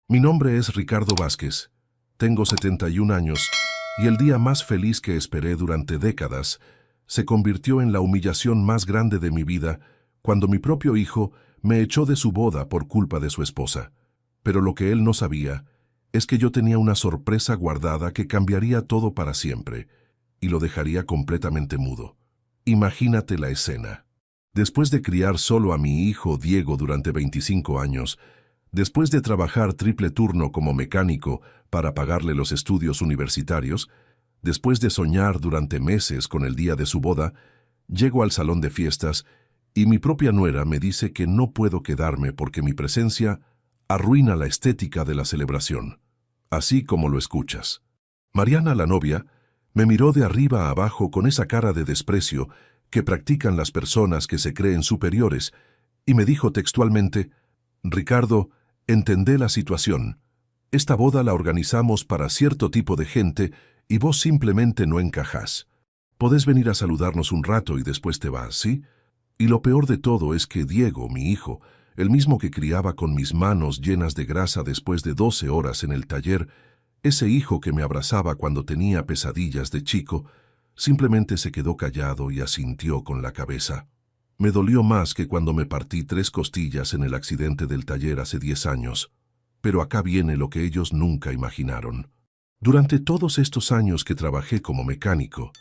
Mi nombre es Ricardo Vázquez, tengo 71 años y el día más feliz que esperé durante décadas se convirtió en la humillación más grande de mi vida cuando mi propio hijo me echó de su boda por culpa de su esposa. Pero lo que él no sabía es que yo tenía una sorpresa guardada que cambiaría todo para siempre y lo dejaría completamente mudo. Imagínate la escena. Después de criar solo a mi hijo Diego durante 25 años, después de trabajar triple turno como mecánico para pagarle los estudios universitarios, después de soñar durante meses con el día de su boda, llego al salón de fiestas y mi propia nuera me dice que no puedo quedarme porque mi presencia arruina la estética de la celebración. Así como lo escuchas. Mariana, la novia, me miró de arriba a abajo con esa cara de desprecio que practican las personas que se creen superiores y me dijo textualmente: Ricardo, entendé la situación. Esta boda la organizamos para cierto tipo de gente y vos simplemente no encajás. Podés venir a saludarnos un rato y después te vas, ¿sí? Y lo peor de todo es que Diego, mi hijo, el mismo que criaba con mis manos llenas de grasa después de 12 horas en el taller, ese hijo que me abrazaba cuando tenía pesadillas de chico, simplemente se quedó callado y asintió con la cabeza. Me dolió más que cuando me partí 3 costillas en el accidente del taller hace 10 años. Pero acá viene lo que ellos nunca imaginaron. Durante todos estos años que trabajé como mecánico,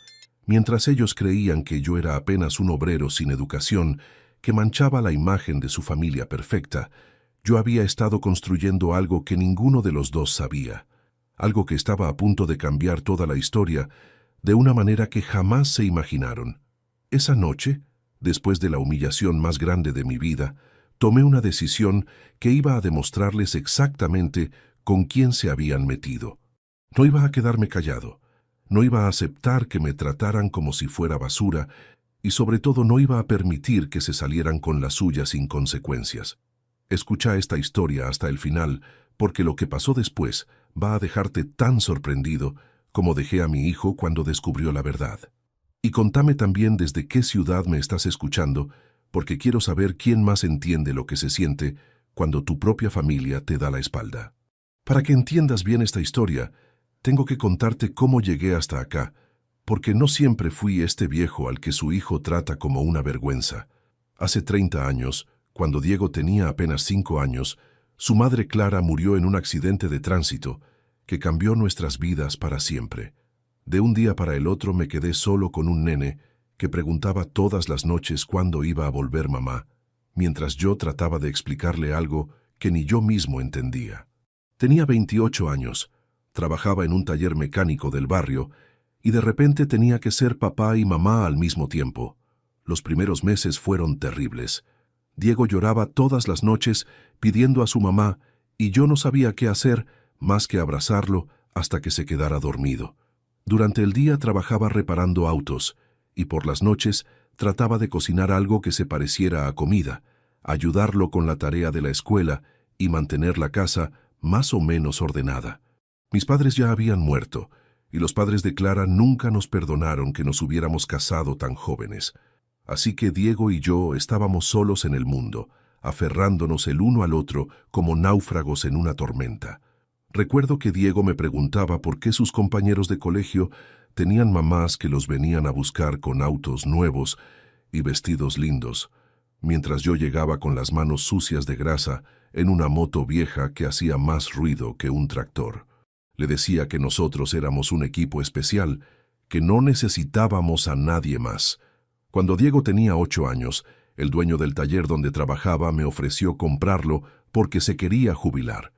mientras ellos creían que yo era apenas un obrero sin educación que manchaba la imagen de su familia perfecta, yo había estado construyendo algo que ninguno de los dos sabía, algo que estaba a punto de cambiar toda la historia de una manera que jamás se imaginaron. Esa noche, después de la humillación más grande de mi vida, tomé una decisión que iba a demostrarles exactamente con quién se habían metido. No iba a quedarme callado, no iba a aceptar que me trataran como si fuera basura y sobre todo no iba a permitir que se salieran con la suya sin consecuencias. Escucha esta historia hasta el final, porque lo que pasó después va a dejarte tan sorprendido como dejé a mi hijo cuando descubrió la verdad. Y contame también desde qué ciudad me estás escuchando, porque quiero saber quién más entiende lo que se siente cuando tu propia familia te da la espalda. Para que entiendas bien esta historia, tengo que contarte cómo llegué hasta acá, porque no siempre fui este viejo al que su hijo trata como una vergüenza. Hace 30 años, cuando Diego tenía apenas 5 años, su madre Clara murió en un accidente de tránsito que cambió nuestras vidas para siempre. De un día para el otro me quedé solo con un nene que preguntaba todas las noches cuándo iba a volver mamá, mientras yo trataba de explicarle algo que ni yo mismo entendía. Tenía 28 años, trabajaba en un taller mecánico del barrio y de repente tenía que ser papá y mamá al mismo tiempo. Los primeros meses fueron terribles. Diego lloraba todas las noches pidiendo a su mamá y yo no sabía qué hacer más que abrazarlo hasta que se quedara dormido. Durante el día trabajaba reparando autos y por las noches trataba de cocinar algo que se pareciera a comida, ayudarlo con la tarea de la escuela y mantener la casa más o menos ordenada. Mis padres ya habían muerto y los padres de Clara nunca nos perdonaron que nos hubiéramos casado tan jóvenes. Así que Diego y yo estábamos solos en el mundo, aferrándonos el uno al otro como náufragos en una tormenta. Recuerdo que Diego me preguntaba por qué sus compañeros de colegio tenían mamás que los venían a buscar con autos nuevos y vestidos lindos, mientras yo llegaba con las manos sucias de grasa en una moto vieja que hacía más ruido que un tractor. Le decía que nosotros éramos un equipo especial, que no necesitábamos a nadie más. Cuando Diego tenía 8 años, el dueño del taller donde trabajaba me ofreció comprarlo porque se quería jubilar.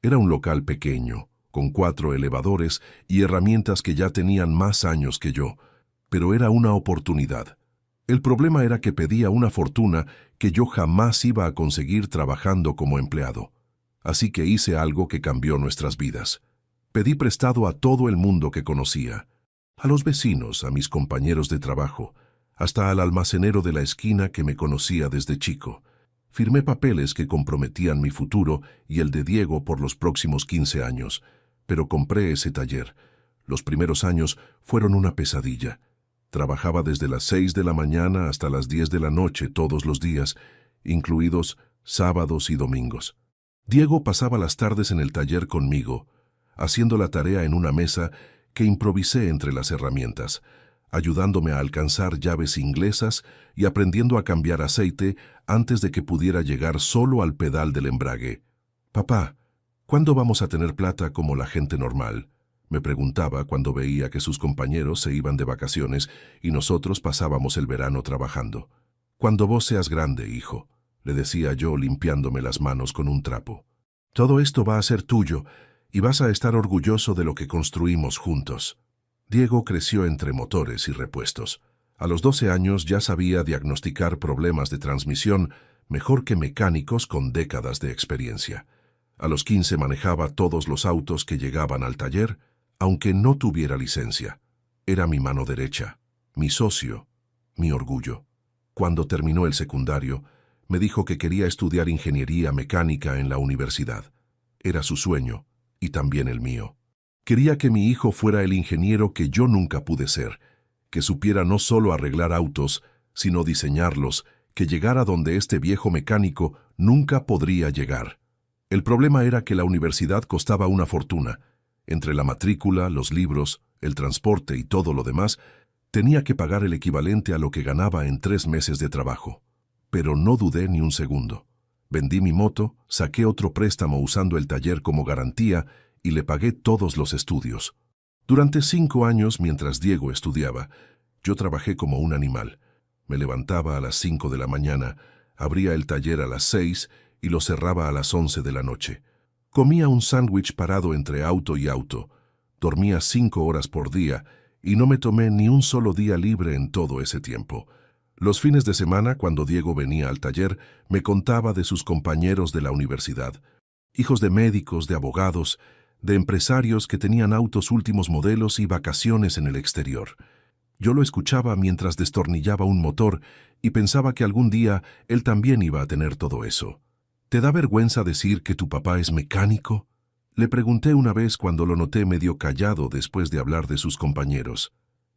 Era un local pequeño, con 4 elevadores y herramientas que ya tenían más años que yo, pero era una oportunidad. El problema era que pedía una fortuna que yo jamás iba a conseguir trabajando como empleado. Así que hice algo que cambió nuestras vidas. Pedí prestado a todo el mundo que conocía, a los vecinos, a mis compañeros de trabajo, hasta al almacenero de la esquina que me conocía desde chico. Firmé papeles que comprometían mi futuro y el de Diego por los próximos 15 años, pero compré ese taller. Los primeros años fueron una pesadilla. Trabajaba desde las 6 de la mañana hasta las 10 de la noche todos los días, incluidos sábados y domingos. Diego pasaba las tardes en el taller conmigo, haciendo la tarea en una mesa que improvisé entre las herramientas, ayudándome a alcanzar llaves inglesas y aprendiendo a cambiar aceite antes de que pudiera llegar solo al pedal del embrague. «Papá, ¿cuándo vamos a tener plata como la gente normal?», me preguntaba cuando veía que sus compañeros se iban de vacaciones y nosotros pasábamos el verano trabajando. «Cuando vos seas grande, hijo», le decía yo limpiándome las manos con un trapo. «Todo esto va a ser tuyo y vas a estar orgulloso de lo que construimos juntos». Diego creció entre motores y repuestos. A los 12 años ya sabía diagnosticar problemas de transmisión mejor que mecánicos con décadas de experiencia. A los 15 manejaba todos los autos que llegaban al taller, aunque no tuviera licencia. Era mi mano derecha, mi socio, mi orgullo. Cuando terminó el secundario, me dijo que quería estudiar ingeniería mecánica en la universidad. Era su sueño, y también el mío. Quería que mi hijo fuera el ingeniero que yo nunca pude ser, que supiera no solo arreglar autos, sino diseñarlos, que llegara donde este viejo mecánico nunca podría llegar. El problema era que la universidad costaba una fortuna. Entre la matrícula, los libros, el transporte y todo lo demás, tenía que pagar el equivalente a lo que ganaba en 3 meses de trabajo. Pero no dudé ni un segundo. Vendí mi moto, saqué otro préstamo usando el taller como garantía y le pagué todos los estudios. Durante 5 años, mientras Diego estudiaba, yo trabajé como un animal. Me levantaba a las 5 de la mañana, abría el taller a las 6 y lo cerraba a las 11 de la noche. Comía un sándwich parado entre auto y auto. Dormía 5 horas por día y no me tomé ni un solo día libre en todo ese tiempo. Los fines de semana, cuando Diego venía al taller, me contaba de sus compañeros de la universidad, hijos de médicos, de abogados, de empresarios que tenían autos últimos modelos y vacaciones en el exterior. Yo lo escuchaba mientras destornillaba un motor y pensaba que algún día él también iba a tener todo eso. «¿Te da vergüenza decir que tu papá es mecánico?», le pregunté una vez cuando lo noté medio callado después de hablar de sus compañeros.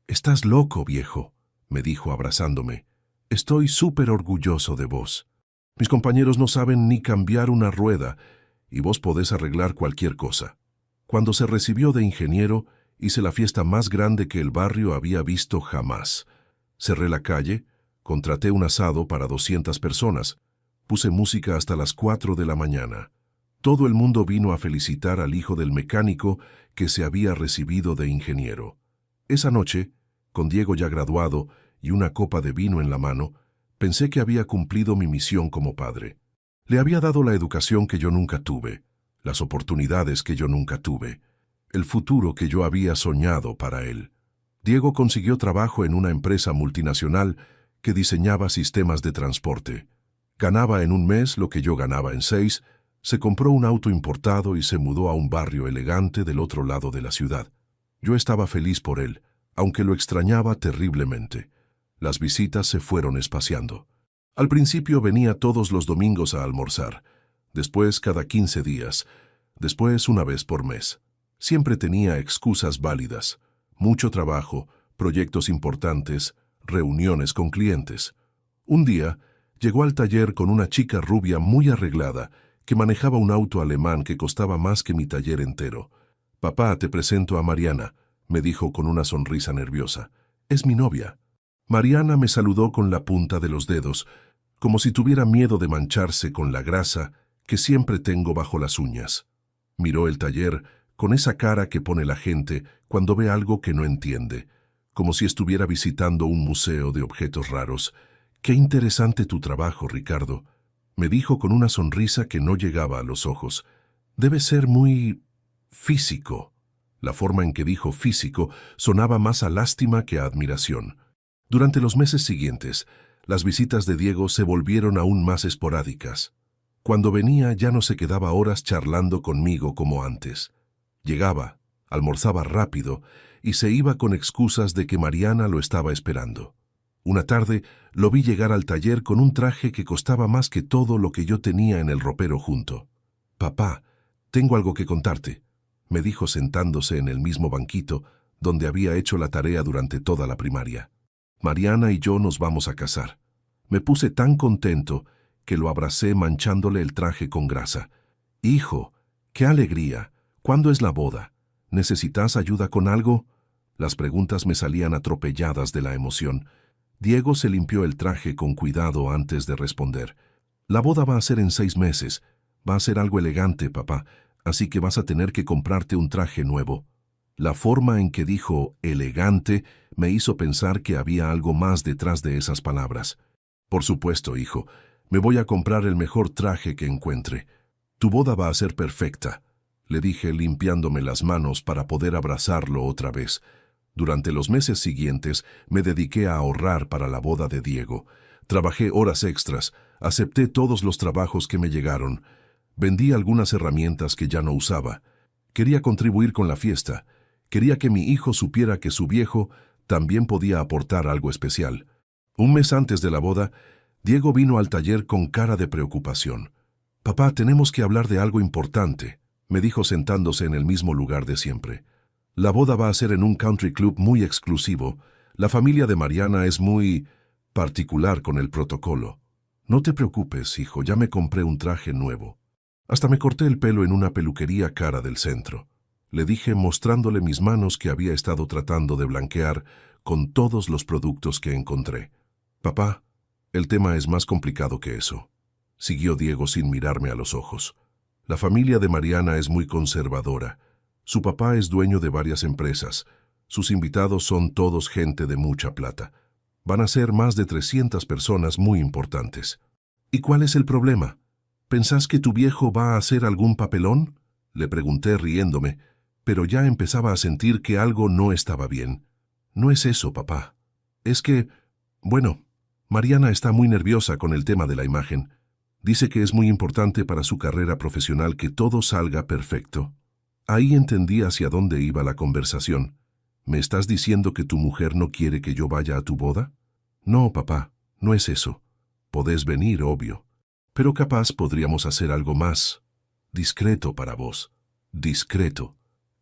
«Estás loco, viejo», me dijo abrazándome. «Estoy súper orgulloso de vos. Mis compañeros no saben ni cambiar una rueda y vos podés arreglar cualquier cosa». Cuando se recibió de ingeniero, hice la fiesta más grande que el barrio había visto jamás. Cerré la calle, contraté un asado para 200 personas, puse música hasta las 4 de la mañana. Todo el mundo vino a felicitar al hijo del mecánico que se había recibido de ingeniero. Esa noche, con Diego ya graduado y una copa de vino en la mano, pensé que había cumplido mi misión como padre. Le había dado la educación que yo nunca tuve, las oportunidades que yo nunca tuve, el futuro que yo había soñado para él. Diego consiguió trabajo en una empresa multinacional que diseñaba sistemas de transporte. Ganaba en un mes lo que yo ganaba en 6, se compró un auto importado y se mudó a un barrio elegante del otro lado de la ciudad. Yo estaba feliz por él, aunque lo extrañaba terriblemente. Las visitas se fueron espaciando. Al principio venía todos los domingos a almorzar, después cada 15 días, después una vez por mes. Siempre tenía excusas válidas, mucho trabajo, proyectos importantes, reuniones con clientes. Un día, llegó al taller con una chica rubia muy arreglada que manejaba un auto alemán que costaba más que mi taller entero. «Papá, te presento a Mariana», me dijo con una sonrisa nerviosa. «Es mi novia». Mariana me saludó con la punta de los dedos, como si tuviera miedo de mancharse con la grasa que siempre tengo bajo las uñas. Miró el taller con esa cara que pone la gente cuando ve algo que no entiende, como si estuviera visitando un museo de objetos raros. «Qué interesante tu trabajo, Ricardo», me dijo con una sonrisa que no llegaba a los ojos. «Debe ser muy físico». La forma en que dijo físico sonaba más a lástima que a admiración. Durante los meses siguientes, las visitas de Diego se volvieron aún más esporádicas. Cuando venía ya no se quedaba horas charlando conmigo como antes. Llegaba, almorzaba rápido y se iba con excusas de que Mariana lo estaba esperando. Una tarde lo vi llegar al taller con un traje que costaba más que todo lo que yo tenía en el ropero junto. «Papá, tengo algo que contarte», me dijo sentándose en el mismo banquito donde había hecho la tarea durante toda la primaria. «Mariana y yo nos vamos a casar». Me puse tan contento que lo abracé manchándole el traje con grasa. Hijo, qué alegría. ¿Cuándo es la boda? ¿Necesitas ayuda con algo? Las preguntas me salían atropelladas de la emoción. Diego se limpió el traje con cuidado antes de responder. La boda va a ser en 6 meses. Va a ser algo elegante, papá, así que vas a tener que comprarte un traje nuevo. La forma en que dijo elegante me hizo pensar que había algo más detrás de esas palabras. Por supuesto, hijo, me voy a comprar el mejor traje que encuentre. Tu boda va a ser perfecta, le dije limpiándome las manos para poder abrazarlo otra vez. Durante los meses siguientes me dediqué a ahorrar para la boda de Diego. Trabajé horas extras, acepté todos los trabajos que me llegaron. Vendí algunas herramientas que ya no usaba. Quería contribuir con la fiesta. Quería que mi hijo supiera que su viejo también podía aportar algo especial. Un mes antes de la boda, Diego vino al taller con cara de preocupación. «Papá, tenemos que hablar de algo importante», me dijo sentándose en el mismo lugar de siempre. «La boda va a ser en un country club muy exclusivo. La familia de Mariana es muy particular con el protocolo. No te preocupes, hijo, ya me compré un traje nuevo. Hasta me corté el pelo en una peluquería cara del centro», le dije mostrándole mis manos que había estado tratando de blanquear con todos los productos que encontré. «Papá, el tema es más complicado que eso», siguió Diego sin mirarme a los ojos. «La familia de Mariana es muy conservadora. Su papá es dueño de varias empresas. Sus invitados son todos gente de mucha plata. Van a ser más de 300 personas muy importantes». «¿Y cuál es el problema? ¿Pensás que tu viejo va a hacer algún papelón?», le pregunté riéndome, pero ya empezaba a sentir que algo no estaba bien. «No es eso, papá. Es que, bueno, Mariana está muy nerviosa con el tema de la imagen. Dice que es muy importante para su carrera profesional que todo salga perfecto». Ahí entendí hacia dónde iba la conversación. «¿Me estás diciendo que tu mujer no quiere que yo vaya a tu boda?». «No, papá, no es eso. Podés venir, obvio. Pero capaz podríamos hacer algo más discreto para vos». Discreto.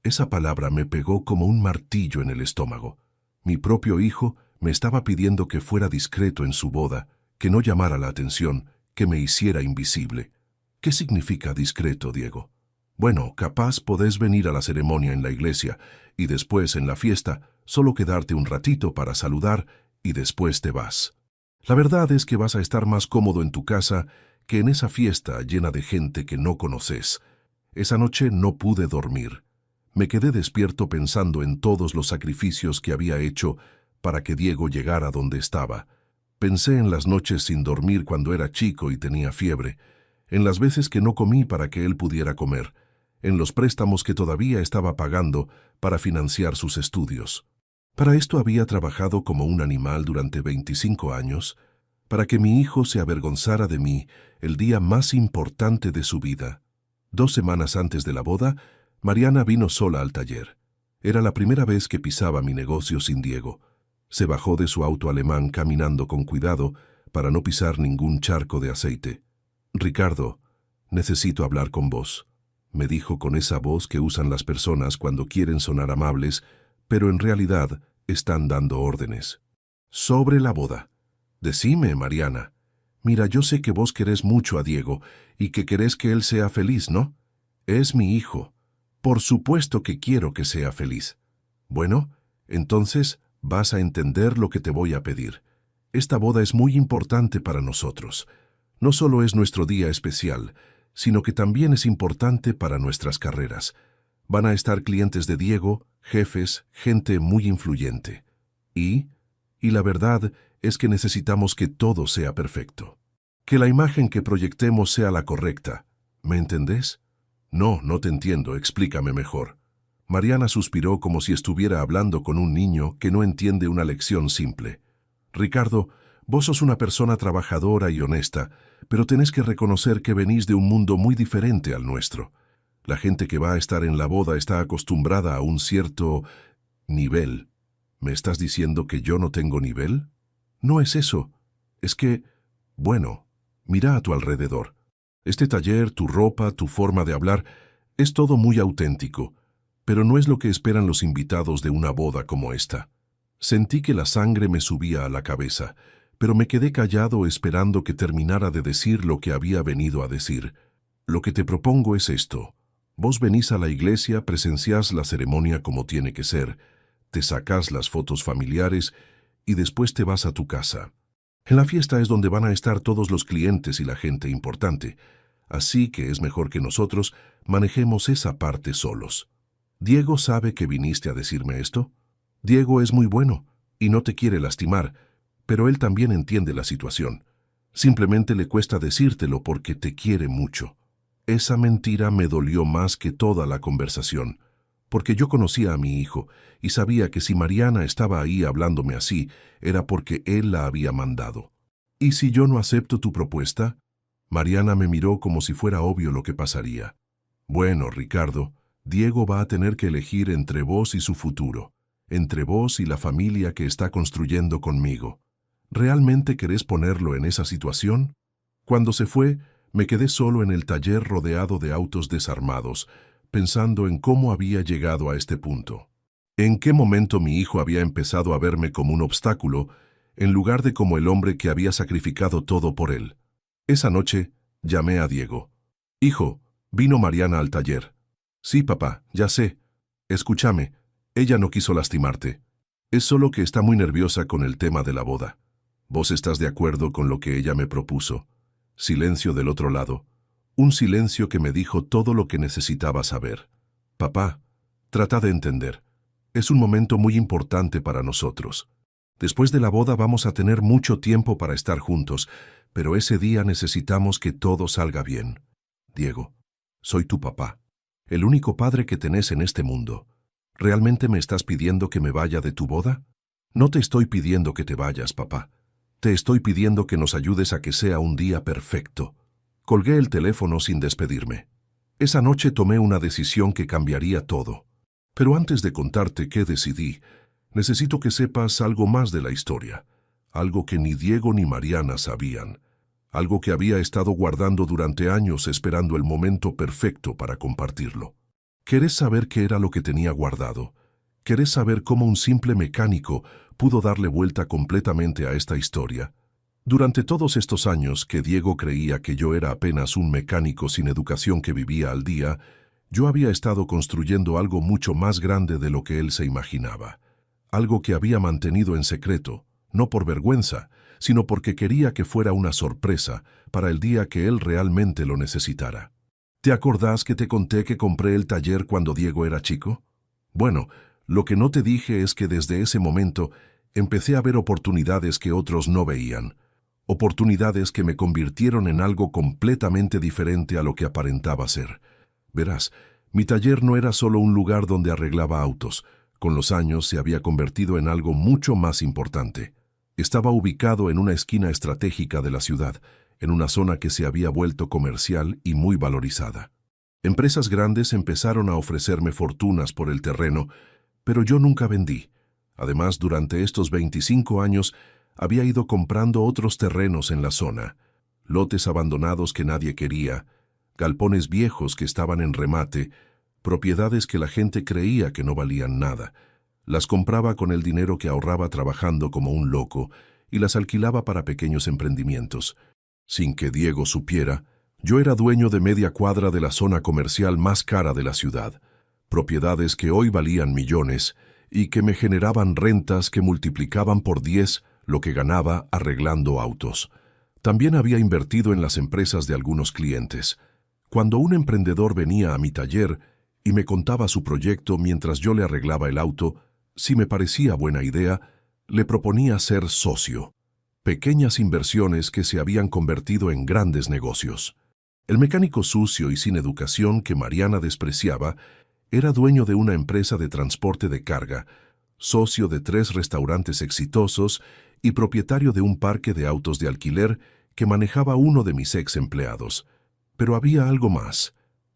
Esa palabra me pegó como un martillo en el estómago. Mi propio hijo me estaba pidiendo que fuera discreto en su boda, que no llamara la atención, que me hiciera invisible. ¿Qué significa discreto, Diego? «Bueno, capaz podés venir a la ceremonia en la iglesia y después en la fiesta solo quedarte un ratito para saludar y después te vas. La verdad es que vas a estar más cómodo en tu casa que en esa fiesta llena de gente que no conoces». Esa noche no pude dormir. Me quedé despierto pensando en todos los sacrificios que había hecho para que Diego llegara donde estaba. Pensé en las noches sin dormir cuando era chico y tenía fiebre, en las veces que no comí para que él pudiera comer, en los préstamos que todavía estaba pagando para financiar sus estudios. Para esto había trabajado como un animal durante 25 años, para que mi hijo se avergonzara de mí el día más importante de su vida. 2 semanas antes de la boda, Mariana vino sola al taller. Era la primera vez que pisaba mi negocio sin Diego. Se bajó de su auto alemán caminando con cuidado para no pisar ningún charco de aceite. «Ricardo, necesito hablar con vos», me dijo con esa voz que usan las personas cuando quieren sonar amables, pero en realidad están dando órdenes. «Sobre la boda». «Decime, Mariana. Mira, yo sé que vos querés mucho a Diego y que querés que él sea feliz, ¿no? Es mi hijo. Por supuesto que quiero que sea feliz. Bueno, entonces vas a entender lo que te voy a pedir. Esta boda es muy importante para nosotros. No solo es nuestro día especial, sino que también es importante para nuestras carreras. Van a estar clientes de Diego, jefes, gente muy influyente. Y la verdad es que necesitamos que todo sea perfecto. Que la imagen que proyectemos sea la correcta. ¿Me entendés?». «No, no te entiendo, explícame mejor». Mariana suspiró como si estuviera hablando con un niño que no entiende una lección simple. «Ricardo, vos sos una persona trabajadora y honesta, pero tenés que reconocer que venís de un mundo muy diferente al nuestro. La gente que va a estar en la boda está acostumbrada a un cierto nivel. ¿Me estás diciendo que yo no tengo nivel? No es eso. Es que, bueno, mira a tu alrededor. Este taller, tu ropa, tu forma de hablar, es todo muy auténtico, pero no es lo que esperan los invitados de una boda como esta». Sentí que la sangre me subía a la cabeza, pero me quedé callado esperando que terminara de decir lo que había venido a decir. Lo que te propongo es esto. Vos venís a la iglesia, presenciás la ceremonia como tiene que ser, te sacás las fotos familiares y después te vas a tu casa. En la fiesta es donde van a estar todos los clientes y la gente importante, así que es mejor que nosotros manejemos esa parte solos. ¿Diego sabe que viniste a decirme esto? Diego es muy bueno y no te quiere lastimar, pero él también entiende la situación. Simplemente le cuesta decírtelo porque te quiere mucho. Esa mentira me dolió más que toda la conversación, porque yo conocía a mi hijo y sabía que si Mariana estaba ahí hablándome así, era porque él la había mandado. ¿Y si yo no acepto tu propuesta? Mariana me miró como si fuera obvio lo que pasaría. Bueno, Ricardo, Diego va a tener que elegir entre vos y su futuro, entre vos y la familia que está construyendo conmigo. ¿Realmente querés ponerlo en esa situación? Cuando se fue, me quedé solo en el taller rodeado de autos desarmados, pensando en cómo había llegado a este punto. ¿En qué momento mi hijo había empezado a verme como un obstáculo, en lugar de como el hombre que había sacrificado todo por él? Esa noche, llamé a Diego. Hijo, vino Mariana al taller. Sí, papá, ya sé. Escúchame, ella no quiso lastimarte. Es solo que está muy nerviosa con el tema de la boda. ¿Vos estás de acuerdo con lo que ella me propuso? Silencio del otro lado. Un silencio que me dijo todo lo que necesitaba saber. Papá, trata de entender. Es un momento muy importante para nosotros. Después de la boda vamos a tener mucho tiempo para estar juntos, pero ese día necesitamos que todo salga bien. Diego, soy tu papá, el único padre que tenés en este mundo. ¿Realmente me estás pidiendo que me vaya de tu boda? No te estoy pidiendo que te vayas, papá. Te estoy pidiendo que nos ayudes a que sea un día perfecto. Colgué el teléfono sin despedirme. Esa noche tomé una decisión que cambiaría todo. Pero antes de contarte qué decidí, necesito que sepas algo más de la historia, algo que ni Diego ni Mariana sabían, algo que había estado guardando durante años esperando el momento perfecto para compartirlo. ¿Querés saber qué era lo que tenía guardado? ¿Querés saber cómo un simple mecánico pudo darle vuelta completamente a esta historia? Durante todos estos años que Diego creía que yo era apenas un mecánico sin educación que vivía al día, yo había estado construyendo algo mucho más grande de lo que él se imaginaba. Algo que había mantenido en secreto, no por vergüenza, sino porque quería que fuera una sorpresa para el día que él realmente lo necesitara. ¿Te acordás que te conté que compré el taller cuando Diego era chico? Bueno, lo que no te dije es que desde ese momento empecé a ver oportunidades que otros no veían. Oportunidades que me convirtieron en algo completamente diferente a lo que aparentaba ser. Verás, mi taller no era solo un lugar donde arreglaba autos. Con los años se había convertido en algo mucho más importante. Estaba ubicado en una esquina estratégica de la ciudad, en una zona que se había vuelto comercial y muy valorizada. Empresas grandes empezaron a ofrecerme fortunas por el terreno, pero yo nunca vendí. Además, durante estos 25 años, había ido comprando otros terrenos en la zona, lotes abandonados que nadie quería, galpones viejos que estaban en remate, propiedades que la gente creía que no valían nada. Las compraba con el dinero que ahorraba trabajando como un loco y las alquilaba para pequeños emprendimientos. Sin que Diego supiera, yo era dueño de media cuadra de la zona comercial más cara de la ciudad, propiedades que hoy valían millones y que me generaban rentas que multiplicaban por 10 lo que ganaba arreglando autos. También había invertido en las empresas de algunos clientes. Cuando un emprendedor venía a mi taller y me contaba su proyecto mientras yo le arreglaba el auto, si me parecía buena idea, le proponía ser socio. Pequeñas inversiones que se habían convertido en grandes negocios. El mecánico sucio y sin educación que Mariana despreciaba era dueño de una empresa de transporte de carga, socio de 3 restaurantes exitosos y propietario de un parque de autos de alquiler que manejaba uno de mis ex empleados. Pero había algo más,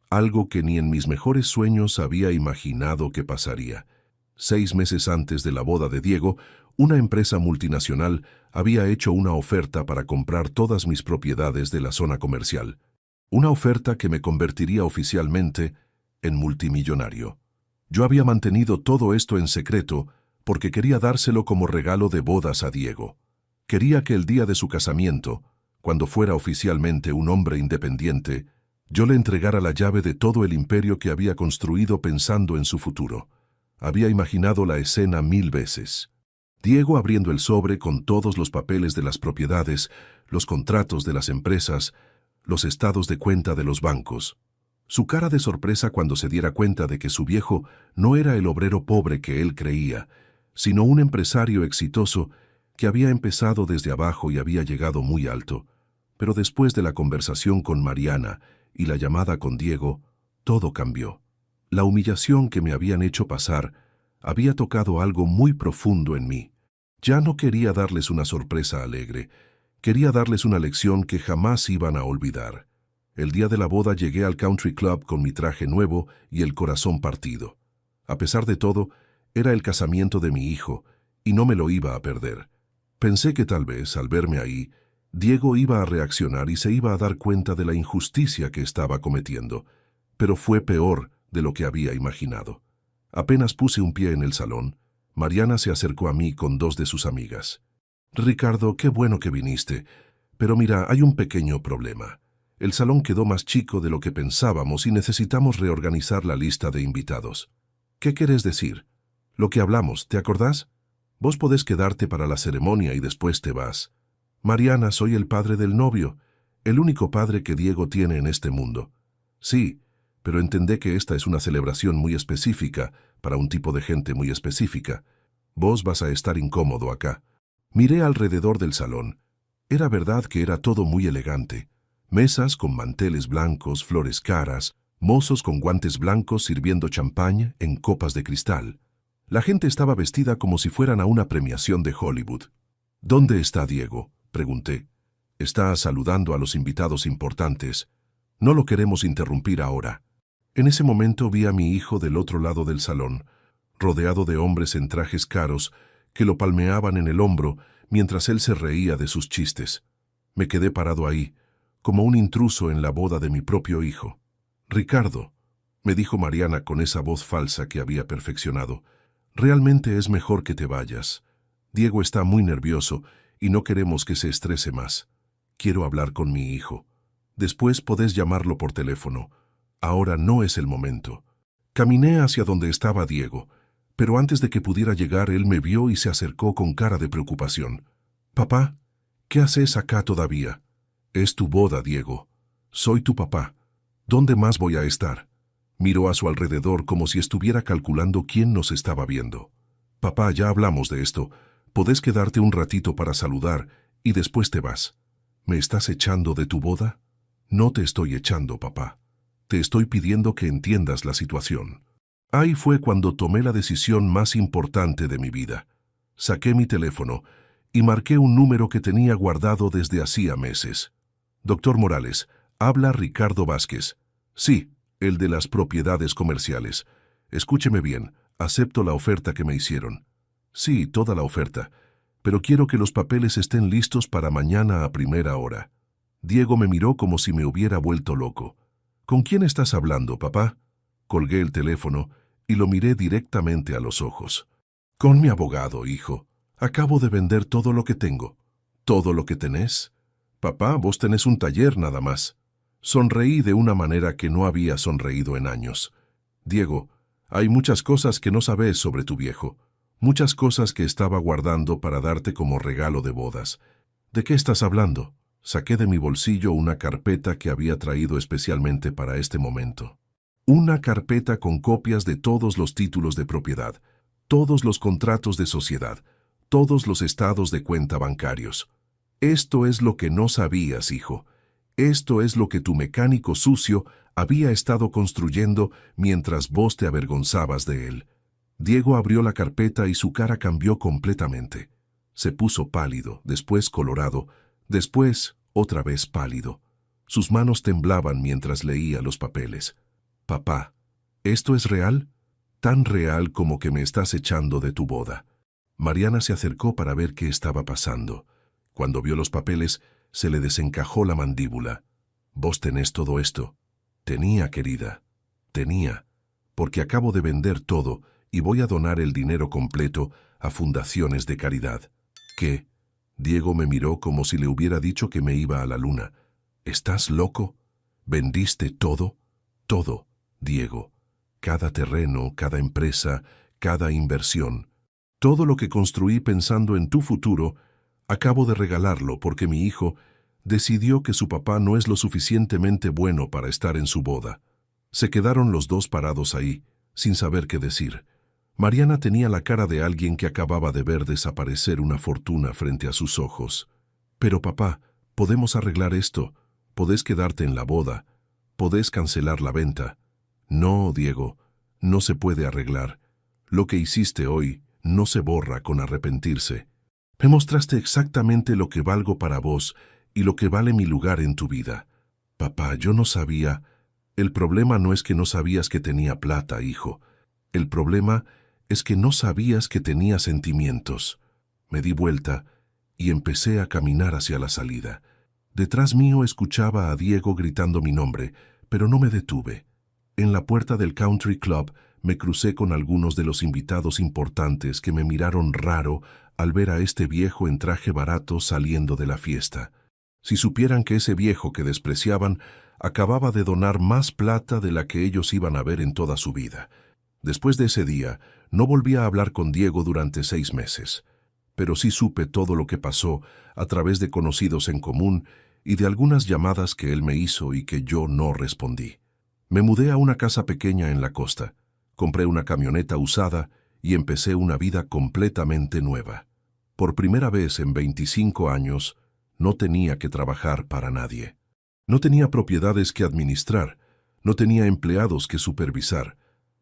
algo que ni en mis mejores sueños había imaginado que pasaría. 6 meses antes de la boda de Diego, una empresa multinacional había hecho una oferta para comprar todas mis propiedades de la zona comercial. Una oferta que me convertiría oficialmente en multimillonario. Yo había mantenido todo esto en secreto porque quería dárselo como regalo de bodas a Diego. Quería que el día de su casamiento, cuando fuera oficialmente un hombre independiente, Yo le entregara la llave de todo el imperio que había construido pensando en su futuro. Había imaginado la escena 1000 veces. Diego abriendo el sobre con todos los papeles de las propiedades, los contratos de las empresas, los estados de cuenta de los bancos. Su cara de sorpresa cuando se diera cuenta de que su viejo no era el obrero pobre que él creía, sino un empresario exitoso que había empezado desde abajo y había llegado muy alto. Pero después de la conversación con Mariana y la llamada con Diego, todo cambió. La humillación que me habían hecho pasar había tocado algo muy profundo en mí. Ya no quería darles una sorpresa alegre, quería darles una lección que jamás iban a olvidar. El día de la boda llegué al country club con mi traje nuevo y el corazón partido. A pesar de todo, era el casamiento de mi hijo, y no me lo iba a perder. Pensé que tal vez, al verme ahí, Diego iba a reaccionar y se iba a dar cuenta de la injusticia que estaba cometiendo, pero fue peor de lo que había imaginado. Apenas puse un pie en el salón, Mariana se acercó a mí con 2 de sus amigas. «Ricardo, qué bueno que viniste, pero mira, hay un pequeño problema. El salón quedó más chico de lo que pensábamos y necesitamos reorganizar la lista de invitados». «¿Qué querés decir?» «Lo que hablamos, ¿te acordás? Vos podés quedarte para la ceremonia y después te vas». «Mariana, soy el padre del novio, el único padre que Diego tiene en este mundo». «Sí, pero entendé que esta es una celebración muy específica, para un tipo de gente muy específica. Vos vas a estar incómodo acá». Miré alrededor del salón. Era verdad que era todo muy elegante. Mesas con manteles blancos, flores caras, mozos con guantes blancos sirviendo champaña en copas de cristal. La gente estaba vestida como si fueran a una premiación de Hollywood. «¿Dónde está Diego?», pregunté. «Está saludando a los invitados importantes. No lo queremos interrumpir ahora». En ese momento vi a mi hijo del otro lado del salón, rodeado de hombres en trajes caros que lo palmeaban en el hombro mientras él se reía de sus chistes. Me quedé parado ahí, como un intruso en la boda de mi propio hijo. «Ricardo», me dijo Mariana con esa voz falsa que había perfeccionado, «realmente es mejor que te vayas. Diego está muy nervioso y no queremos que se estrese más. Quiero hablar con mi hijo. Después podés llamarlo por teléfono. Ahora no es el momento». Caminé hacia donde estaba Diego, pero antes de que pudiera llegar él me vio y se acercó con cara de preocupación. «Papá, ¿qué haces acá todavía?» «Es tu boda, Diego. Soy tu papá. ¿Dónde más voy a estar?» Miró a su alrededor como si estuviera calculando quién nos estaba viendo. «Papá, ya hablamos de esto. Podés quedarte un ratito para saludar y después te vas». «¿Me estás echando de tu boda?» «No te estoy echando, papá. Te estoy pidiendo que entiendas la situación». Ahí fue cuando tomé la decisión más importante de mi vida. Saqué mi teléfono y marqué un número que tenía guardado desde hacía meses. «Doctor Morales, habla Ricardo Vázquez». «Sí, el de las propiedades comerciales. Escúcheme bien, acepto la oferta que me hicieron». «Sí, toda la oferta, pero quiero que los papeles estén listos para mañana a primera hora». Diego me miró como si me hubiera vuelto loco. «¿Con quién estás hablando, papá?» Colgué el teléfono y lo miré directamente a los ojos. «Con mi abogado, hijo. Acabo de vender todo lo que tengo». «¿Todo lo que tenés?» «Papá, vos tenés un taller nada más». Sonreí de una manera que no había sonreído en años. «Diego, hay muchas cosas que no sabes sobre tu viejo. Muchas cosas que estaba guardando para darte como regalo de bodas». «¿De qué estás hablando?» Saqué de mi bolsillo una carpeta que había traído especialmente para este momento. Una carpeta con copias de todos los títulos de propiedad, todos los contratos de sociedad, todos los estados de cuenta bancarios. «Esto es lo que no sabías, hijo. Esto es lo que tu mecánico sucio había estado construyendo mientras vos te avergonzabas de él». Diego abrió la carpeta y su cara cambió completamente. Se puso pálido, después colorado, después otra vez pálido. Sus manos temblaban mientras leía los papeles. «Papá, ¿esto es real? Tan real como que me estás echando de tu boda». Mariana se acercó para ver qué estaba pasando. Cuando vio los papeles, se le desencajó la mandíbula. «¿Vos tenés todo esto?» «Tenía, querida. Tenía. Porque acabo de vender todo y voy a donar el dinero completo a fundaciones de caridad». «¿Qué?» Diego me miró como si le hubiera dicho que me iba a la luna. «¿Estás loco? ¿Vendiste todo? Todo, Diego. Cada terreno, cada empresa, cada inversión. Todo lo que construí pensando en tu futuro, acabo de regalarlo porque mi hijo decidió que su papá no es lo suficientemente bueno para estar en su boda. Se quedaron los dos parados ahí, sin saber qué decir. Mariana tenía la cara de alguien que acababa de ver desaparecer una fortuna frente a sus ojos. Pero papá, podemos arreglar esto. Podés quedarte en la boda. Podés cancelar la venta. No, Diego, no se puede arreglar. Lo que hiciste hoy no se borra con arrepentirse. Me mostraste exactamente lo que valgo para vos y lo que vale mi lugar en tu vida. Papá, yo no sabía. El problema no es que no sabías que tenía plata, hijo. El problema es que no sabías que tenía sentimientos. Me di vuelta y empecé a caminar hacia la salida. Detrás mío escuchaba a Diego gritando mi nombre, pero no me detuve. En la puerta del Country Club me crucé con algunos de los invitados importantes que me miraron raro al ver a este viejo en traje barato saliendo de la fiesta. Si supieran que ese viejo que despreciaban acababa de donar más plata de la que ellos iban a ver en toda su vida. Después de ese día, no volví a hablar con Diego durante 6 meses. Pero sí supe todo lo que pasó a través de conocidos en común y de algunas llamadas que él me hizo y que yo no respondí. Me mudé a una casa pequeña en la costa, compré una camioneta usada y empecé una vida completamente nueva. Por primera vez en 25 años, no tenía que trabajar para nadie. No tenía propiedades que administrar, no tenía empleados que supervisar,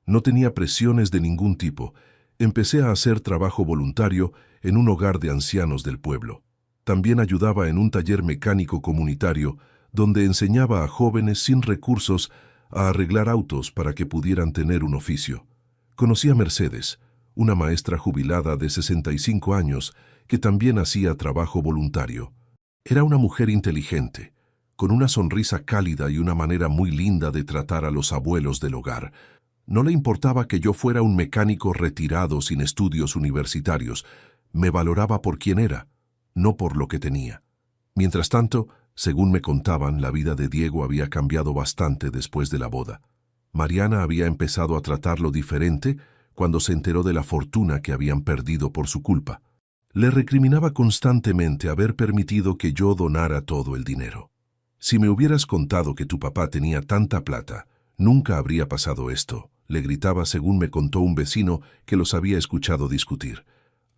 no tenía presiones de ningún tipo. Empecé a hacer trabajo voluntario en un hogar de ancianos del pueblo. También ayudaba en un taller mecánico comunitario donde enseñaba a jóvenes sin recursos a arreglar autos para que pudieran tener un oficio. Conocí a Mercedes, una maestra jubilada de 65 años que también hacía trabajo voluntario. Era una mujer inteligente, con una sonrisa cálida y una manera muy linda de tratar a los abuelos del hogar. No le importaba que yo fuera un mecánico retirado sin estudios universitarios. Me valoraba por quien era, no por lo que tenía. Mientras tanto, según me contaban, la vida de Diego había cambiado bastante después de la boda. Mariana había empezado a tratarlo diferente cuando se enteró de la fortuna que habían perdido por su culpa. Le recriminaba constantemente haber permitido que yo donara todo el dinero. Si me hubieras contado que tu papá tenía tanta plata, nunca habría pasado esto, le gritaba según me contó un vecino que los había escuchado discutir.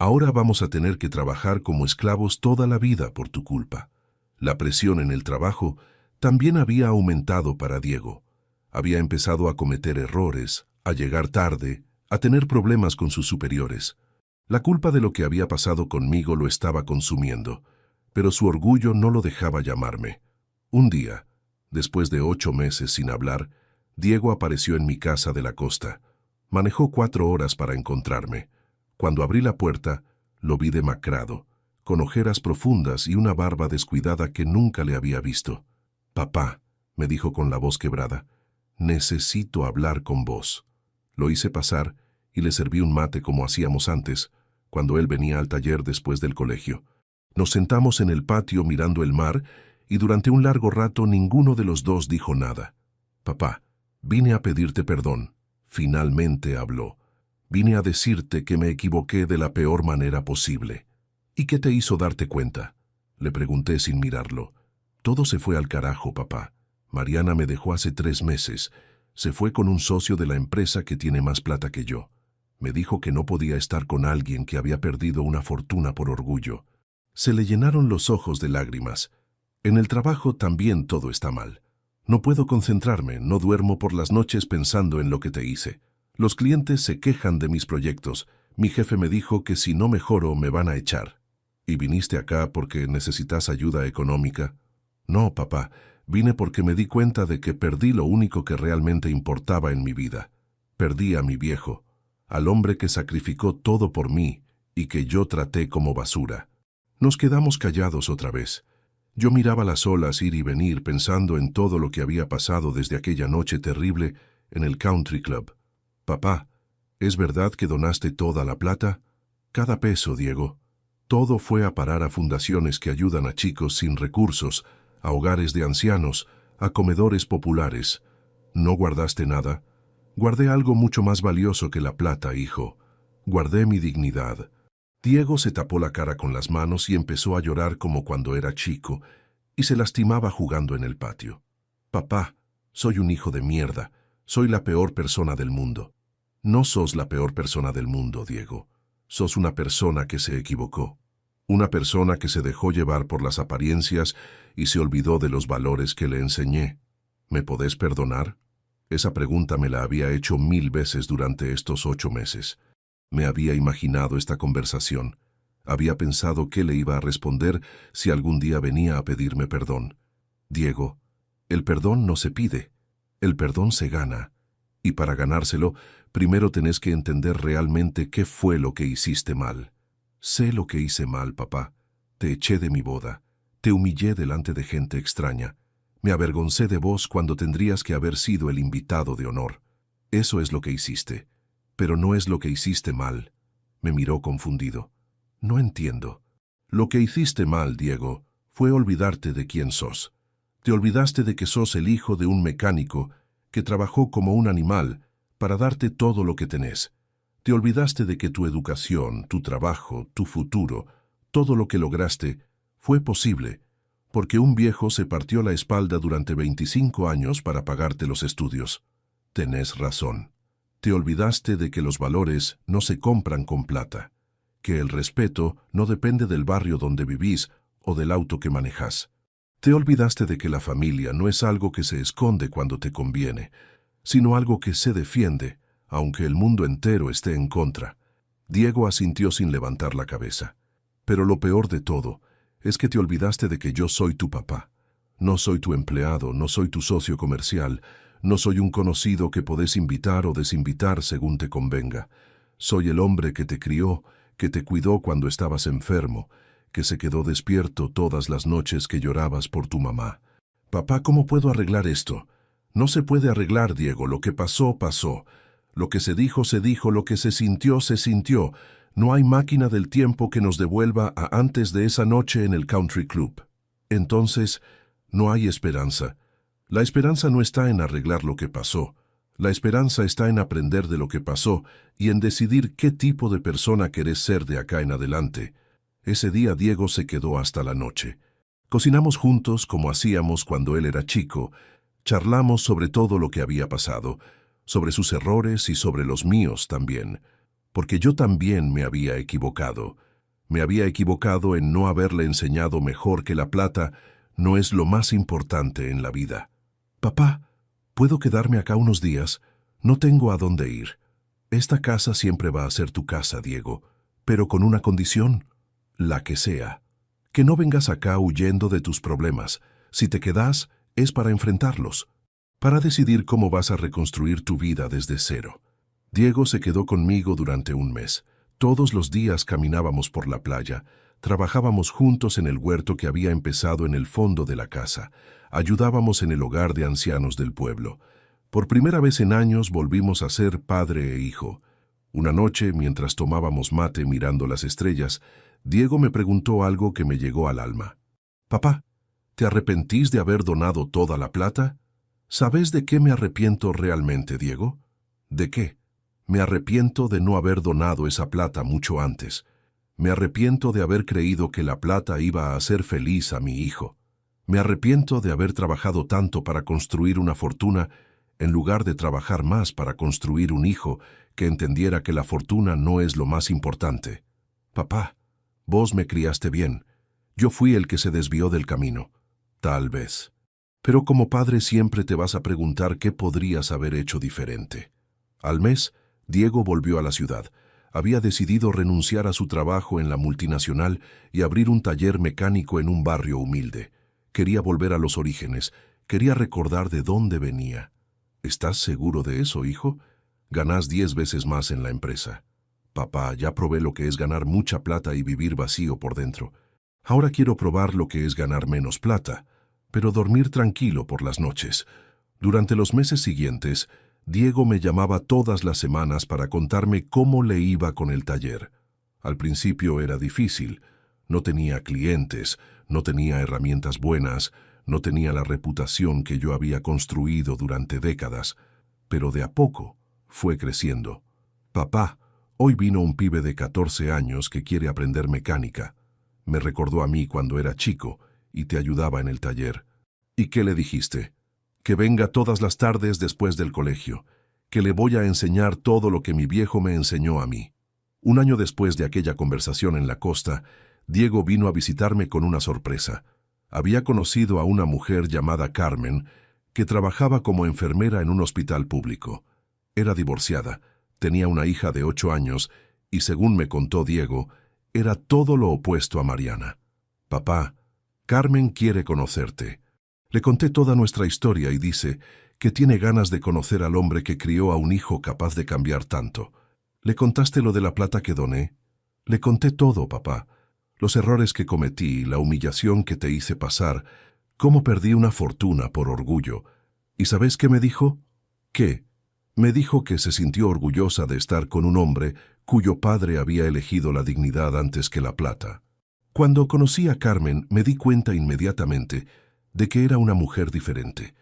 Ahora vamos a tener que trabajar como esclavos toda la vida por tu culpa. La presión en el trabajo también había aumentado para Diego. Había empezado a cometer errores, a llegar tarde, a tener problemas con sus superiores. La culpa de lo que había pasado conmigo lo estaba consumiendo, pero su orgullo no lo dejaba llamarme. Un día, después de 8 meses sin hablar, Diego apareció en mi casa de la costa. Manejó 4 horas para encontrarme. Cuando abrí la puerta, lo vi demacrado, con ojeras profundas y una barba descuidada que nunca le había visto. «Papá», me dijo con la voz quebrada, «necesito hablar con vos». Lo hice pasar y le serví un mate como hacíamos antes, cuando él venía al taller después del colegio. Nos sentamos en el patio mirando el mar y durante un largo rato ninguno de los dos dijo nada. «Papá, vine a pedirte perdón», finalmente habló. «Vine a decirte que me equivoqué de la peor manera posible». «¿Y qué te hizo darte cuenta?», le pregunté sin mirarlo. «Todo se fue al carajo, papá. Mariana me dejó hace 3 meses. Se fue con un socio de la empresa que tiene más plata que yo. Me dijo que no podía estar con alguien que había perdido una fortuna por orgullo». Se le llenaron los ojos de lágrimas. «En el trabajo también todo está mal. No puedo concentrarme, no duermo por las noches pensando en lo que te hice. Los clientes se quejan de mis proyectos. Mi jefe me dijo que si no mejoro me van a echar». «¿Y viniste acá porque necesitas ayuda económica?». «No, papá, vine porque me di cuenta de que perdí lo único que realmente importaba en mi vida. Perdí a mi viejo, al hombre que sacrificó todo por mí y que yo traté como basura». Nos quedamos callados otra vez. Yo miraba las olas ir y venir pensando en todo lo que había pasado desde aquella noche terrible en el Country Club. «Papá, ¿es verdad que donaste toda la plata?». «Cada peso, Diego. Todo fue a parar a fundaciones que ayudan a chicos sin recursos, a hogares de ancianos, a comedores populares. ¿No guardaste nada? Guardé algo mucho más valioso que la plata, hijo. Guardé mi dignidad. Diego se tapó la cara con las manos y empezó a llorar como cuando era chico y se lastimaba jugando en el patio. Papá, soy un hijo de mierda. Soy la peor persona del mundo. No sos la peor persona del mundo, Diego. Sos una persona que se equivocó. Una persona que se dejó llevar por las apariencias y se olvidó de los valores que le enseñé. ¿Me podés perdonar? Esa pregunta me la había hecho 1000 veces durante estos 8 meses. Me había imaginado esta conversación. Había pensado qué le iba a responder si algún día venía a pedirme perdón. Diego, el perdón no se pide, el perdón se gana. Y para ganárselo, primero tenés que entender realmente qué fue lo que hiciste mal. Sé lo que hice mal, papá. Te eché de mi boda. Te humillé delante de gente extraña. Me avergoncé de vos cuando tendrías que haber sido el invitado de honor. Eso es lo que hiciste. Pero no es lo que hiciste mal. Me miró confundido. No entiendo. Lo que hiciste mal, Diego, fue olvidarte de quién sos. Te olvidaste de que sos el hijo de un mecánico que trabajó como un animal para darte todo lo que tenés. Te olvidaste de que tu educación, tu trabajo, tu futuro, todo lo que lograste, fue posible porque un viejo se partió la espalda durante 25 años para pagarte los estudios. Tenés razón. Te olvidaste de que los valores no se compran con plata, que el respeto no depende del barrio donde vivís o del auto que manejás. Te olvidaste de que la familia no es algo que se esconde cuando te conviene, sino algo que se defiende, aunque el mundo entero esté en contra. Diego asintió sin levantar la cabeza. Pero lo peor de todo es que te olvidaste de que yo soy tu papá. No soy tu empleado, no soy tu socio comercial, no soy un conocido que podés invitar o desinvitar según te convenga. Soy el hombre que te crió, que te cuidó cuando estabas enfermo, que se quedó despierto todas las noches que llorabas por tu mamá. Papá, ¿cómo puedo arreglar esto? No se puede arreglar, Diego. Lo que pasó, pasó. Lo que se dijo, lo que se sintió, se sintió. No hay máquina del tiempo que nos devuelva a antes de esa noche en el country club. Entonces, no hay esperanza. La esperanza no está en arreglar lo que pasó. La esperanza está en aprender de lo que pasó y en decidir qué tipo de persona querés ser de acá en adelante. Ese día Diego se quedó hasta la noche. Cocinamos juntos como hacíamos cuando él era chico. Charlamos sobre todo lo que había pasado, sobre sus errores y sobre los míos también. Porque yo también me había equivocado. Me había equivocado en no haberle enseñado mejor que la plata no es lo más importante en la vida. Papá, ¿puedo quedarme acá unos días? No tengo a dónde ir. Esta casa siempre va a ser tu casa, Diego, pero con una condición, la que sea. Que no vengas acá huyendo de tus problemas. Si te quedás, es para enfrentarlos, para decidir cómo vas a reconstruir tu vida desde cero. Diego se quedó conmigo durante un mes. Todos los días caminábamos por la playa, trabajábamos juntos en el huerto que había empezado en el fondo de la casa, ayudábamos en el hogar de ancianos del pueblo. Por primera vez en años volvimos a ser padre e hijo. Una noche, mientras tomábamos mate mirando las estrellas, Diego me preguntó algo que me llegó al alma. Papá, ¿te arrepentís de haber donado toda la plata? ¿Sabes de qué me arrepiento realmente, Diego? ¿De qué? Me arrepiento de no haber donado esa plata mucho antes. Me arrepiento de haber creído que la plata iba a hacer feliz a mi hijo. Me arrepiento de haber trabajado tanto para construir una fortuna en lugar de trabajar más para construir un hijo que entendiera que la fortuna no es lo más importante. Papá, vos me criaste bien. Yo fui el que se desvió del camino. Tal vez. Pero como padre siempre te vas a preguntar qué podrías haber hecho diferente. Al mes, Diego volvió a la ciudad. Había decidido renunciar a su trabajo en la multinacional y abrir un taller mecánico en un barrio humilde. Quería volver a los orígenes, quería recordar de dónde venía. ¿Estás seguro de eso, hijo? Ganás 10 veces más en la empresa. Papá, ya probé lo que es ganar mucha plata y vivir vacío por dentro. Ahora quiero probar lo que es ganar menos plata, pero dormir tranquilo por las noches. Durante los meses siguientes, Diego me llamaba todas las semanas para contarme cómo le iba con el taller. Al principio era difícil. No tenía clientes, no tenía herramientas buenas, No tenía la reputación que yo había construido durante décadas, pero de a poco fue creciendo. Papá, hoy vino un pibe de 14 años que quiere aprender mecánica. Me recordó a mí cuando era chico y te ayudaba en el taller. ¿Y qué le dijiste? Que venga todas las tardes después del colegio, que le voy a enseñar todo lo que mi viejo me enseñó a mí. Un año después de aquella conversación en la costa, Diego vino a visitarme con una sorpresa. Había conocido a una mujer llamada Carmen, que trabajaba como enfermera en un hospital público. Era divorciada, tenía una hija de 8 años y, según me contó Diego, era todo lo opuesto a Mariana. Papá, Carmen quiere conocerte. Le conté toda nuestra historia y dice que tiene ganas de conocer al hombre que crió a un hijo capaz de cambiar tanto. ¿Le contaste lo de la plata que doné? Le conté todo, papá. Los errores que cometí, la humillación que te hice pasar, cómo perdí una fortuna por orgullo. ¿Y sabes qué me dijo? ¿Qué? Me dijo que se sintió orgullosa de estar con un hombre cuyo padre había elegido la dignidad antes que la plata. Cuando conocí a Carmen, me di cuenta inmediatamente de que era una mujer diferente.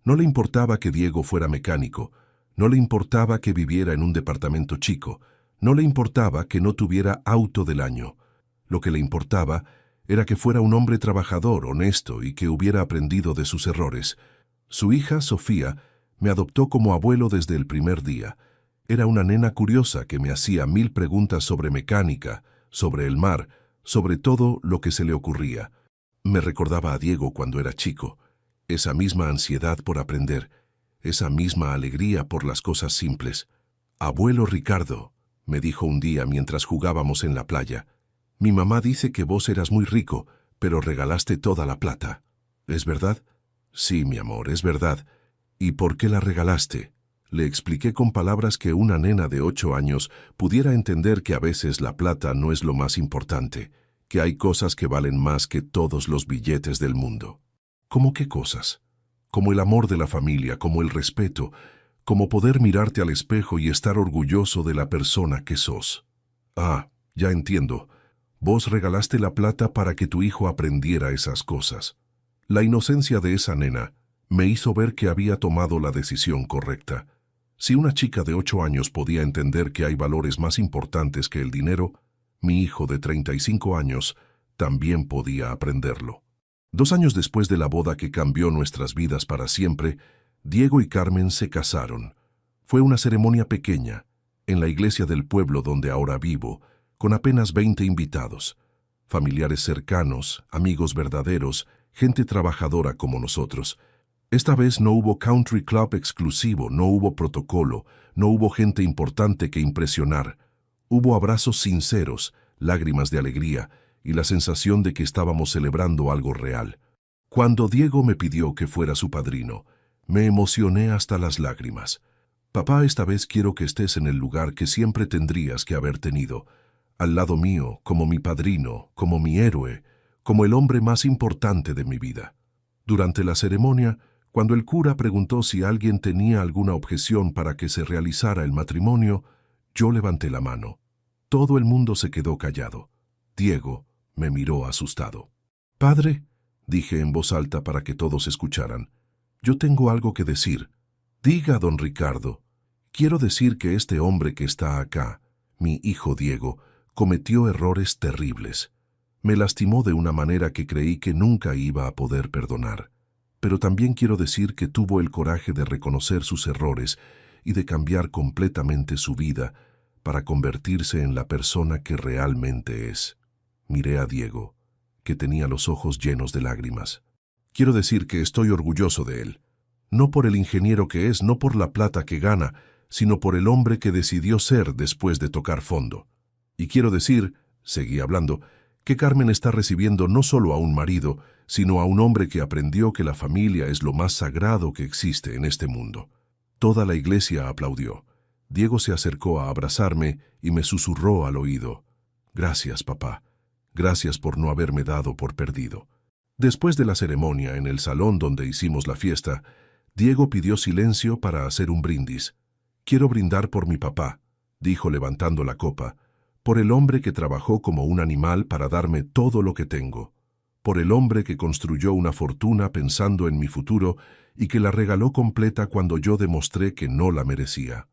No le importaba que Diego fuera mecánico, no le importaba que viviera en un departamento chico, no le importaba que no tuviera auto del año. Lo que le importaba era que fuera un hombre trabajador, honesto y que hubiera aprendido de sus errores. Su hija, Sofía, me adoptó como abuelo desde el primer día. Era una nena curiosa que me hacía 1000 preguntas sobre mecánica, sobre el mar, sobre todo lo que se le ocurría. Me recordaba a Diego cuando era chico, esa misma ansiedad por aprender, esa misma alegría por las cosas simples. «Abuelo Ricardo», me dijo un día mientras jugábamos en la playa, «mi mamá dice que vos eras muy rico, pero regalaste toda la plata. ¿Es verdad?» «Sí, mi amor, es verdad». «¿Y por qué la regalaste?» Le expliqué con palabras que una nena de 8 años pudiera entender que a veces la plata no es lo más importante, que hay cosas que valen más que todos los billetes del mundo. ¿Cómo qué cosas? Como el amor de la familia, como el respeto, como poder mirarte al espejo y estar orgulloso de la persona que sos. Ah, ya entiendo. Vos regalaste la plata para que tu hijo aprendiera esas cosas. La inocencia de esa nena me hizo ver que había tomado la decisión correcta. Si una chica de 8 años podía entender que hay valores más importantes que el dinero, mi hijo de 35 años también podía aprenderlo. 2 años después de la boda que cambió nuestras vidas para siempre, Diego y Carmen se casaron. Fue una ceremonia pequeña, en la iglesia del pueblo donde ahora vivo, con apenas 20 invitados. Familiares cercanos, amigos verdaderos, gente trabajadora como nosotros. Esta vez no hubo country club exclusivo, no hubo protocolo, no hubo gente importante que impresionar. Hubo abrazos sinceros, lágrimas de alegría y la sensación de que estábamos celebrando algo real. Cuando Diego me pidió que fuera su padrino, me emocioné hasta las lágrimas. Papá, esta vez quiero que estés en el lugar que siempre tendrías que haber tenido, al lado mío, como mi padrino, como mi héroe, como el hombre más importante de mi vida. Durante la ceremonia, cuando el cura preguntó si alguien tenía alguna objeción para que se realizara el matrimonio, yo levanté la mano. Todo el mundo se quedó callado. Diego me miró asustado. «Padre», dije en voz alta para que todos escucharan, «yo tengo algo que decir». «Diga, don Ricardo». «Quiero decir que este hombre que está acá, mi hijo Diego, cometió errores terribles. Me lastimó de una manera que creí que nunca iba a poder perdonar. Pero también quiero decir que tuvo el coraje de reconocer sus errores y de cambiar completamente su vida para convertirse en la persona que realmente es». Miré a Diego, que tenía los ojos llenos de lágrimas. «Quiero decir que estoy orgulloso de él. No por el ingeniero que es, no por la plata que gana, sino por el hombre que decidió ser después de tocar fondo. Y quiero decir», seguí hablando, «que Carmen está recibiendo no solo a un marido, sino a un hombre que aprendió que la familia es lo más sagrado que existe en este mundo». Toda la iglesia aplaudió. Diego se acercó a abrazarme y me susurró al oído: «Gracias, papá. Gracias por no haberme dado por perdido». Después de la ceremonia en el salón donde hicimos la fiesta, Diego pidió silencio para hacer un brindis. «Quiero brindar por mi papá», dijo levantando la copa, «por el hombre que trabajó como un animal para darme todo lo que tengo, por el hombre que construyó una fortuna pensando en mi futuro y que la regaló completa cuando yo demostré que no la merecía.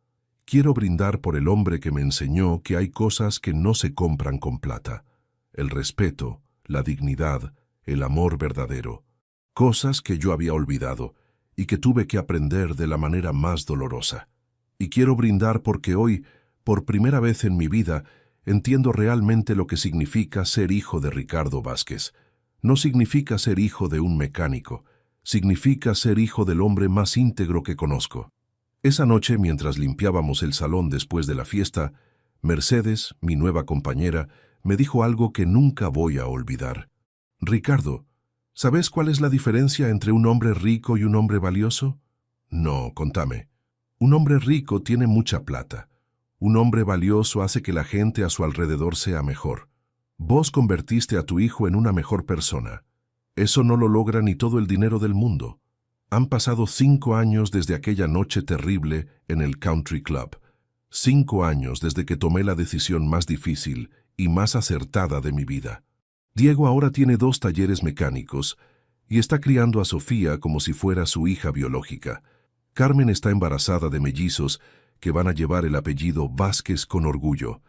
Quiero brindar por el hombre que me enseñó que hay cosas que no se compran con plata. El respeto, la dignidad, el amor verdadero. Cosas que yo había olvidado y que tuve que aprender de la manera más dolorosa. Y quiero brindar porque hoy, por primera vez en mi vida, entiendo realmente lo que significa ser hijo de Ricardo Vázquez. No significa ser hijo de un mecánico, significa ser hijo del hombre más íntegro que conozco. Esa noche, mientras limpiábamos el salón después de la fiesta, Mercedes, mi nueva compañera, me dijo algo que nunca voy a olvidar. Ricardo, ¿sabes cuál es la diferencia entre un hombre rico y un hombre valioso? No, contame. Un hombre rico tiene mucha plata. Un hombre valioso hace que la gente a su alrededor sea mejor. Vos convertiste a tu hijo en una mejor persona. Eso no lo logra ni todo el dinero del mundo. Han pasado 5 años desde aquella noche terrible en el Country Club. 5 años desde que tomé la decisión más difícil y más acertada de mi vida. Diego ahora tiene 2 talleres mecánicos y está criando a Sofía como si fuera su hija biológica. Carmen está embarazada de mellizos que van a llevar el apellido Vázquez con orgullo.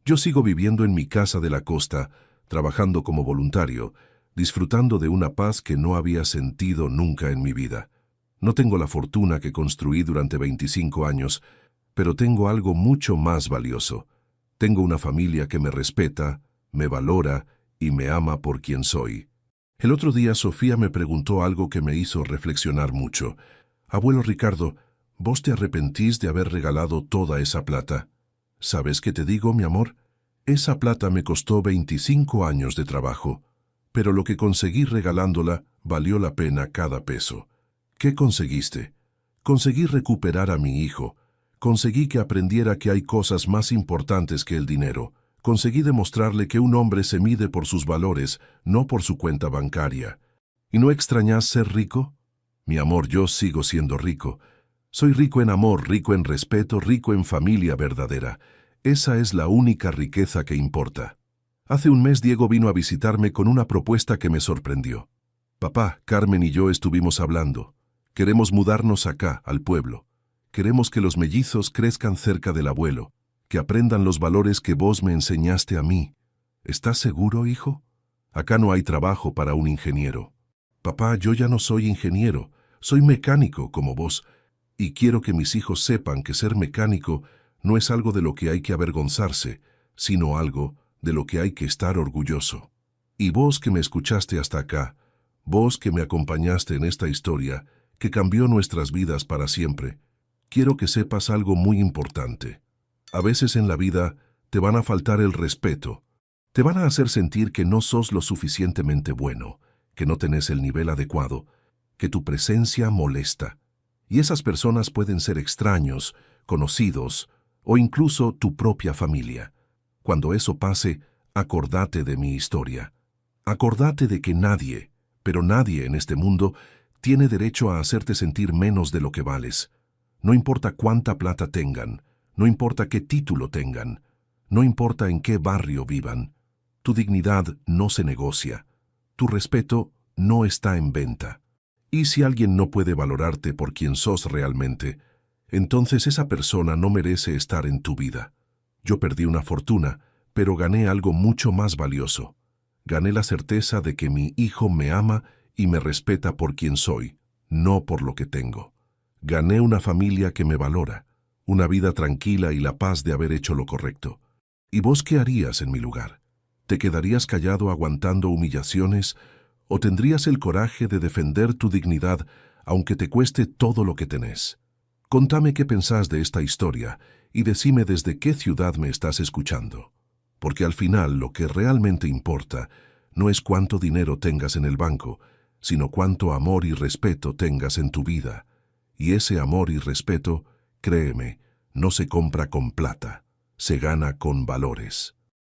Yo sigo viviendo en mi casa de la costa, trabajando como voluntario, disfrutando de una paz que no había sentido nunca en mi vida. No tengo la fortuna que construí durante 25 años, pero tengo algo mucho más valioso. Tengo una familia que me respeta, me valora y me ama por quien soy. El otro día Sofía me preguntó algo que me hizo reflexionar mucho. Abuelo Ricardo, ¿vos te arrepentís de haber regalado toda esa plata? ¿Sabes qué te digo, mi amor? Esa plata me costó 25 años de trabajo, pero lo que conseguí regalándola valió la pena cada peso. ¿Qué conseguiste? Conseguí recuperar a mi hijo. Conseguí que aprendiera que hay cosas más importantes que el dinero. Conseguí demostrarle que un hombre se mide por sus valores, no por su cuenta bancaria. ¿Y no extrañás ser rico? Mi amor, yo sigo siendo rico. Soy rico en amor, rico en respeto, rico en familia verdadera. Esa es la única riqueza que importa. Hace un mes Diego vino a visitarme con una propuesta que me sorprendió. Papá, Carmen y yo estuvimos hablando. Queremos mudarnos acá, al pueblo. Queremos que los mellizos crezcan cerca del abuelo, que aprendan los valores que vos me enseñaste a mí. ¿Estás seguro, hijo? Acá no hay trabajo para un ingeniero. Papá, yo ya no soy ingeniero, soy mecánico como vos, y quiero que mis hijos sepan que ser mecánico no es algo de lo que hay que avergonzarse, sino algo de lo que hay que estar orgulloso. Y vos que me escuchaste hasta acá, vos que me acompañaste en esta historia, que cambió nuestras vidas para siempre, quiero que sepas algo muy importante. A veces en la vida te van a faltar el respeto, te van a hacer sentir que no sos lo suficientemente bueno, que no tenés el nivel adecuado, que tu presencia molesta. Y esas personas pueden ser extraños, conocidos o incluso tu propia familia. Cuando eso pase, acordate de mi historia. Acordate de que nadie, pero nadie en este mundo, tiene derecho a hacerte sentir menos de lo que vales. No importa cuánta plata tengan, no importa qué título tengan, no importa en qué barrio vivan. Tu dignidad no se negocia. Tu respeto no está en venta. Y si alguien no puede valorarte por quien sos realmente, entonces esa persona no merece estar en tu vida. Yo perdí una fortuna, pero gané algo mucho más valioso. Gané la certeza de que mi hijo me ama y me respeta por quien soy, no por lo que tengo. Gané una familia que me valora, una vida tranquila y la paz de haber hecho lo correcto. ¿Y vos qué harías en mi lugar? ¿Te quedarías callado aguantando humillaciones o tendrías el coraje de defender tu dignidad aunque te cueste todo lo que tenés? Contame qué pensás de esta historia y decime desde qué ciudad me estás escuchando. Porque al final lo que realmente importa no es cuánto dinero tengas en el banco, sino cuánto amor y respeto tengas en tu vida. Y ese amor y respeto, créeme, no se compra con plata, se gana con valores.